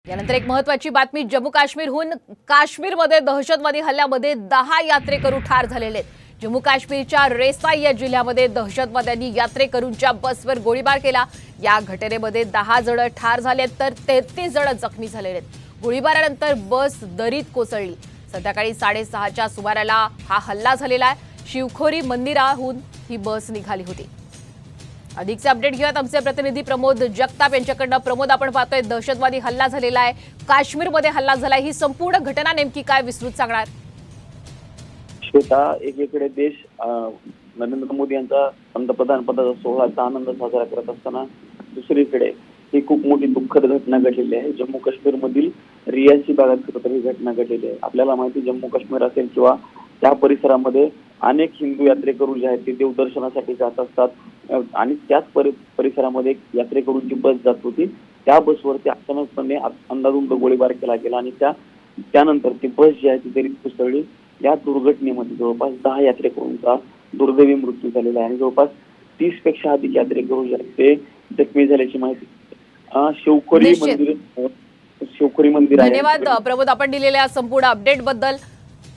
यानंतर एक महत्त्वाची बातमी जम्मू काश्मीरहून काश्मीरमध्ये दहशतवादी हल्ल्यामध्ये 10 यात्रेकरू ठार झालेले आहेत। जम्मू काश्मीरच्या रेसाई या जिल्ह्यामध्ये दहशतवाद्यांनी यात्रेकरूंच्या बसवर गोळीबार केला। या घटनेमध्ये 10 जण ठार झाले तर 33 जण जखमी झालेले आहेत। गोळीबारानंतर बस दरीत कोसळली। संध्याकाळी 6:30च्या सुमाराला हा हल्ला झालेला आहे। शिवखोरी मंदिराहून ही बस निघाली होती। अधिकचे अपडेट घेऊयात आमचे प्रतिनिधी प्रमोद जगताप यांच्याकडनं। प्रमोद, आपण पाहतोय दहशतवादी हल्ला झालेला आहे, काश्मीरमध्ये हल्ला झालाय, ही संपूर्ण घटना नेमकी काय विस्तृत सांगणार? श्वेता, एकीकडे देश नरेंद्र मोदी यांचा पंतप्रधान पदाचा सोहळ्याचा आनंद साजरा करत असताना दुसरीकडे ही खूप मोठी दुःखद घटना घडलेली आहे। जम्मू काश्मीर मधील रियासी भागात खरं तर ही घटना घडलेली आहे। आपल्याला माहिती, जम्मू काश्मीर असेल किंवा त्या परिसरामध्ये अनेक हिंदू यात्रेकरू जे आहेत ते देवदर्शनासाठी जात असतात आणि त्याच परिसरामध्ये यात्रेकरूंची बस जात होती। त्या बसवरती अचानकपणे अंधाधुंद गोळीबार केला गेला आणि त्यानंतर ती बस जी आहे ती दरीत कोसळली। या दुर्घटनेमध्ये जवळपास 10 यात्रेकरूंचा दुर्दैवी मृत्यू झालेला आहे आणि जवळपास 30 पेक्षा अधिक यात्रेकरू जे आहेत ते जखमी झाल्याची माहिती शिवखोरी मंदिर आहे। धन्यवाद प्रमोद, आपण दिलेल्या संपूर्ण अपडेट बद्दल।